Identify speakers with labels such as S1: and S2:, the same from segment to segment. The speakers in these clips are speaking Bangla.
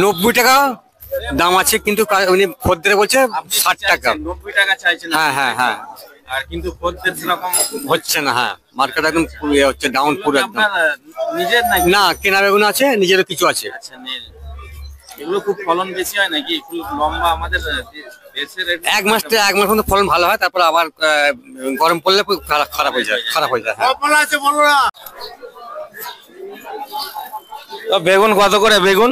S1: 90 টাকা দাম আছে, কিন্তু উনি খদ্দের বলছে 60 টাকা।
S2: 90 টাকা চাইছেন?
S1: হ্যাঁ হ্যাঁ হ্যাঁ।
S2: আর কিন্তু খদ্দের সেরকম
S1: হচ্ছে না। হ্যাঁ, মার্কেট একদম হচ্ছে ডাউন পুরো একদম।
S2: নিজের নাকি?
S1: না, কেনা বেগুন আছে, নিজেরও কিছু আছে।
S2: আচ্ছা, এগুলো খুব ফলন বেশি হয় নাকি? খুব লম্বা আমাদের দেশের
S1: এক মাস পর্যন্ত ফলন ভালো হয়, তারপর আবার গরম পড়লে খারাপ হয়ে যায়।
S2: তো বেগুন কত করে? বেগুন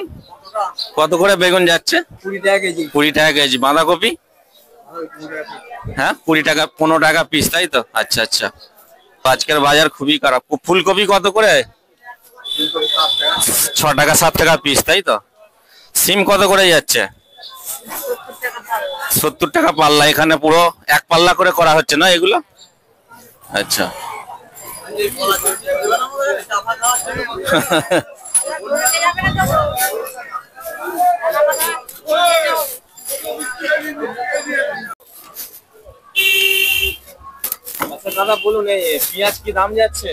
S2: কত করে বেগুন যাচ্ছে?
S1: 20 টাকা কেজি।
S2: 20 টাকা কেজি। বাঁধাকপি? হ্যাঁ, 20 টাকা, 15 টাকা পিস, তাই তো? আচ্ছা আচ্ছা। আজকের বাজার খুবই খারাপ। ফুলকপি কত করে? 6 টাকা 7 টাকা পিস, তাই তো? সিম কত করে যাচ্ছে? 70 টাকা পাল্লা। এখানে পুরো এক পাল্লা করে করা হচ্ছে না এগুলো? আচ্ছা। আচ্ছা দাদা বলুন, এই পেঁয়াজ কি দাম যাচ্ছে?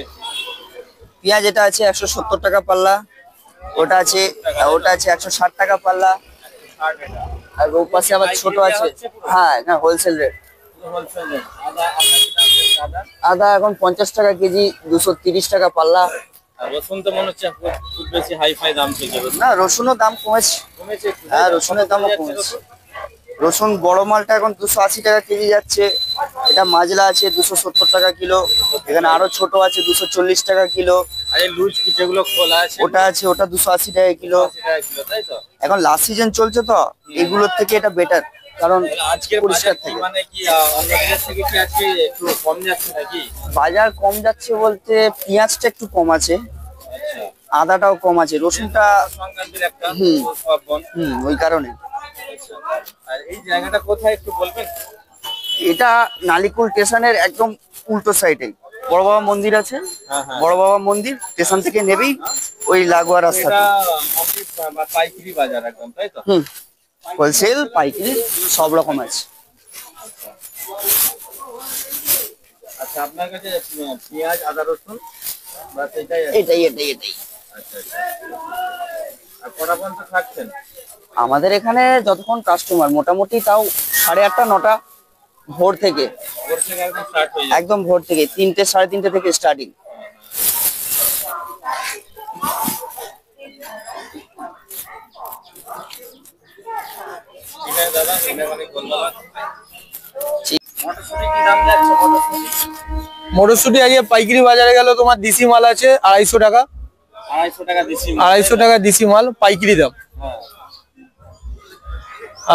S3: পেঁয়াজ এটা আছে 170 টাকা পাল্লা, ওটা আছে 160 টাকা পাল্লা, আর ও পাশে আবার ছোট আছে। হ্যাঁ, না হোলসেল রেট। আদা এখন 50 টাকা কেজি, 230 টাকা পাল্লা।
S2: রসুন তো মনে হচ্ছে খুব বেশি হাই ফাই দাম চলছে।
S3: না, রসুনও দাম কমেছে। হ্যাঁ, রসুনের দামও কমেছে। রসুন বড় মালটা এখন 280 টাকা কেজি যাচ্ছে। এটা মাজলা আছে 270 টাকা কিলো। এখানে আরো ছোট আছে 240 টাকা কিলো।
S2: আর এই লুজ যেগুলো খোলা আছে
S3: ওটা 280 টাকা কিলো।
S2: তাই তো?
S3: এখন লাস্ট সিজন চলছে তো, এগুলোর থেকে এটা বেটার, কারণ
S2: আজকের
S3: পরিষ্কার
S2: বাজার
S3: থাকে।
S2: মানে কি অন্য দিনের থেকে কি আজকে একটু কম যাচ্ছে নাকি?
S3: বাজার কম যাচ্ছে বলতে পেঁয়াজটা একটু কম আছে,
S2: আচ্ছা,
S3: আদাটাও কম আছে, রসুনটা
S2: সংক্রান্তির একটা
S3: হুম।
S2: উৎসব।
S3: ওই কারণে।
S2: আর এই জায়গাটা কোথায় একটু বলবেন?
S3: এটা নালিকুল স্টেশনের একদম উল্টো সাইডে বড় বাবা মন্দির আছে।
S2: হ্যাঁ, হ্যাঁ।
S3: বড় বাবা মন্দির স্টেশন থেকে নেবেই ওই লাগোয়া রাস্তা।
S2: এটা মন্দির বা পাইকারি বাজার একদম, তাই তো?
S3: হোলসেল পাইকারি সব রকম আছে।
S2: আচ্ছা, আপনার কাছে পেঁয়াজ, আদা, রসুন বাস এটাই?
S3: এটাই।
S2: আচ্ছা আচ্ছা। আর কটা পর্যন্ত থাকছেন?
S3: আমাদের এখানে যতক্ষণ কাস্টমার, মোটামুটি তাও 8:30 9টা ভোর থেকে।
S2: ভোর থেকে একদম স্টার্ট হয়ে যায়?
S3: একদম ভোর থেকে 3টে 3:30 থেকে স্টার্টিং।
S2: ঠিক আছে দাদা, অনেক ধন্যবাদ। মটরশুঁটি কি দাম যাচ্ছে?
S4: মটরশুঁটি আজকে পাইকারি বাজারে গেল তোমার দেশি মাল আছে 250 টাকা।
S2: 250 টাকা দেশি?
S4: 250 টাকা দেশি মাল পাইকারি দাম।
S2: হ্যাঁ।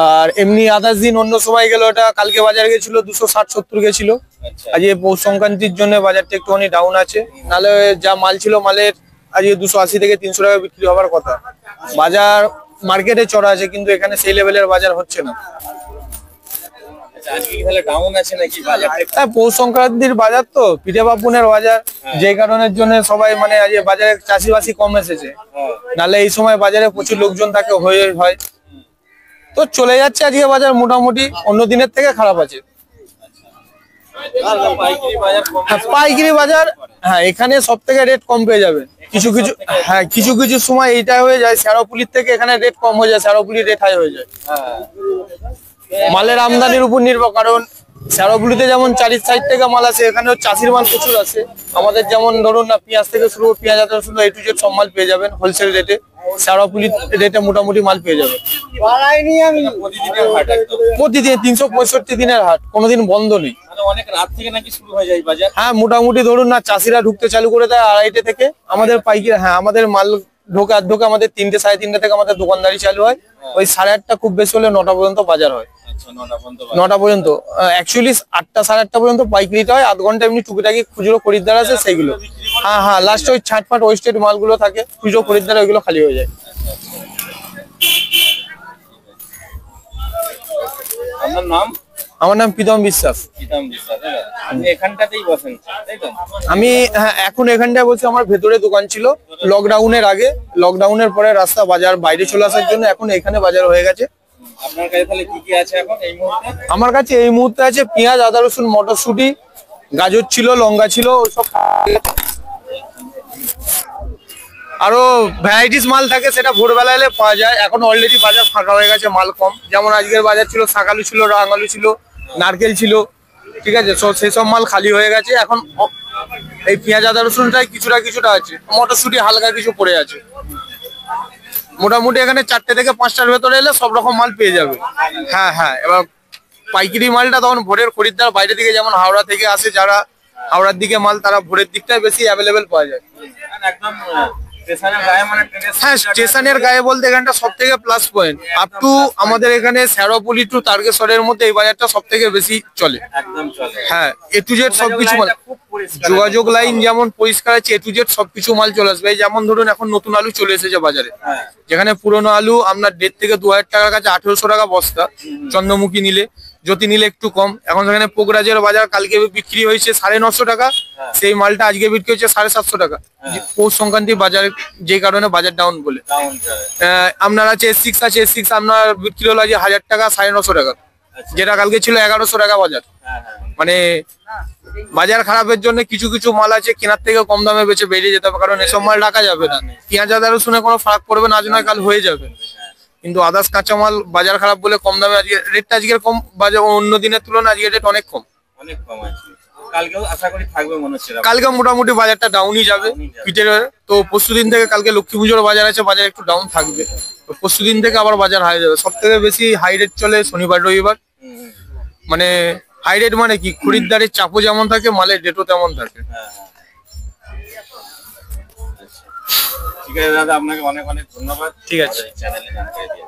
S4: আর এমনি আদার্স দিন অন্য সময় গেল, ওটা কালকে বাজারে গেছিল 260-70 গেছিল।
S2: আচ্ছা।
S4: আজকে পৌষ সংক্রান্তির জন্য বাজারটা একটুখানি ডাউন আছে, নাহলে যা মাল ছিল মালের আজকে 280 থেকে 300 টাকা বিক্রি হওয়ার কথা। বাজার মার্কেটে চড়া আছে, কিন্তু এখানে সেই লেভেলের বাজার হচ্ছে না।
S2: আজকে কি তাহলে ডাউন আছে নাকি বাজারটা?
S4: হ্যাঁ, পৌষ সংক্রান্তির বাজার তো, পিঠে পার্বণের বাজার, যে কারণের জন্য সবাই মানে আজকে বাজারে চাষিবাসি কম এসেছে। নাহলে এই সময় বাজারে প্রচুর লোকজন থাকে হয়, তো চলে যাচ্ছে আজকে বাজার মোটামুটি, অন্য দিনের থেকে খারাপ আছে। পাইকারি বাজার, হ্যাঁ, এখানে সব থেকে রেট কম পেয়ে যাবে। কিছু সময় এইটা হয়ে যায়, শেরোপুলির থেকে এখানে রেট কম হয়ে যায়, শেরোপুলির রেট হাই হয়ে যায়। মালের আমদানির উপর নির্ভর, কারণ শেরোপুলিতে যেমন 4 সাইড থেকে মাল আসে, এখানেও চাষির মাল প্রচুর আছে। আমাদের যেমন ধরুন না, পেঁয়াজ থেকে শুরু করে পেঁয়াজ, আদা, রসুন, A to Z সব মাল পেয়ে যাবেন হোলসেল রেটে। শেরোপুলির রেটে মোটামুটি মাল পেয়ে যাবেন। প্রতিদিন 365 দিনের হাট, কোনোদিন বন্ধ নেই।
S2: অনেক রাত থেকে নাকি শুরু হয়ে যায় বাজার?
S4: হ্যাঁ, মোটামুটি ধরুন না, চাষিরা ঢুকতে চালু করে দেয় 2:30 থেকে। আমাদের পাইকারি, হ্যাঁ, আমাদের মাল ঢোকে আমাদের 3টে 3:30 থেকে আমাদের দোকানদারি চালু হয়। ওই 8:30 খুব বেশি হলে 9টা পর্যন্ত বাজার হয়। 9টা পর্যন্ত, অ্যাকচুয়ালি 8টা 8:30 পর্যন্ত পাইকারিটা হয়। আধ ঘন্টা এমনি টুকিটাকি খুচরো খরিদ্দার আছে সেইগুলো। হ্যাঁ, লাস্টে ওই ছাটপাট ওয়েস্টেড মালগুলো থাকে, খুচরো খরিদ্দার, ওইগুলো খালি হয়ে যায়।
S2: আপনার নাম?
S4: আমার নাম প্রীতম বিশ্বাস।
S2: আপনি এখানটাতেই বসেন, তাই তো?
S4: আমি, হ্যাঁ, এখন এখানটায় বলছি। আমার ভেতরে দোকান ছিল লকডাউনের আগে, লকডাউনের পরে রাস্তা বাজার বাইরে চলে আসার জন্য এখন এখানে বাজার হয়ে গেছে।
S2: আপনার কাছে তাহলে কি কি আছে এখন এই মুহূর্তে?
S4: আমার কাছে এই মুহূর্তে আছে পেঁয়াজ, আদা, রসুন, মটরশুঁটি, গাজর ছিল, লঙ্কা ছিল, ওইসব। আরো ভ্যারাইটিস মাল থাকে, সেটা ভোরবেলা এলে পাওয়া যায়। এখন অলরেডি বাজার ফাঁকা হয়ে গেছে, মাল কম। যেমন আজকের বাজার ছিল শাকালু ছিল, রাঙালু ছিল, নারকেল ছিল, ঠিক আছে। সেই সব মাল খালি হয়ে গেছে। এখন এই পেঁয়াজ আদা রসুনটাই কিছুটা আছে, মটরশুঁটি হালকা কিছু পড়ে আছে। মোটামুটি এখানে 4টে থেকে 5টার ভেতরে এলে সব রকম মাল পেয়ে যাবে। হ্যাঁ, এবার পাইকারি মালটা তখন ভোরের খরিদ্দার বাইরে থেকে, যেমন হাওড়া থেকে আসে যারা, হাওড়ার দিকে মাল তারা ভোরের দিকটায় বেশি অ্যাভেলেবেল পাওয়া যায়। হ্যাঁ, স্টেশনের গায়ে বলতে এখানটা সব থেকে প্লাস পয়েন্ট। আপ টু আমাদের এখানে শ্যাওড়াফুলি টু তারকেশ্বরের মধ্যে এই বাজারটা সব থেকে বেশি চলে। হ্যাঁ, এ টু জেড সবকিছু মাল, যোগাযোগ লাইন যেমন পরিষ্কার আছে, এ টু জেড সবকিছু মাল চলে আসবে। এই যেমন ধরুন এখন নতুন আলু চলে এসেছে বাজারে, যেখানে পুরোনো আলু আপনার 1.5 থেকে 2,000 টাকার কাছে 1800 টাকা বস্তা, চন্দ্রমুখী নিলে, জ্যোতি নিলে একটু কম। এখন সেখানে পোকরাজের বাজার কালকে বিক্রি হয়েছে 950 টাকা, সেই মালটা আজকে বিক্রি হচ্ছে 750 টাকা। পৌষ সংক্রান্তি বাজার, যে কারণে বাজার ডাউন বলে। আপনার আছে S6 আছে, S6 আপনার বিক্রি হলো আজকে 1000 টাকা, 950 টাকা, যেটা কালকে ছিল 1100 টাকা বাজার। মানে বাজার খারাপের জন্য কিছু কিছু মাল আছে কেনার থেকে কম দামে বেচে বেরিয়ে যেতে হবে, কারণ এসব মাল রাখা যাবে না। পেঁয়াজ আদা রসুনে কোনো ফারাক পড়বে না, আজ নয় কাল হয়ে যাবে। কিন্তু আদার্স কাঁচামাল বাজার খারাপ বলে কম দামে, আজকে রেটটা আজকের কম, বাজার অন্য দিনের তুলনায় আজকে রেট অনেক কম। কালকে মোটামুটি বাজারটা ডাউনই যাবে পিঠের। তো পরশুদিন থেকে, কালকে লক্ষ্মী পুজোর বাজার আছে, বাজার একটু ডাউন থাকবে। তো পরশুদিন থেকে আবার বাজার হাই যাবে। সব থেকে বেশি হাই রেট চলে শনিবার রবিবার। মানে হাই রেট মানে কি, খরিদ্দারের চাপও যেমন থাকে, মালের রেটও তেমন থাকে।
S2: ঠিক আছে দাদা, আপনাকে অনেক অনেক ধন্যবাদ।
S4: ঠিক আছে।
S2: চ্যানেলে জানকারি দিয়ে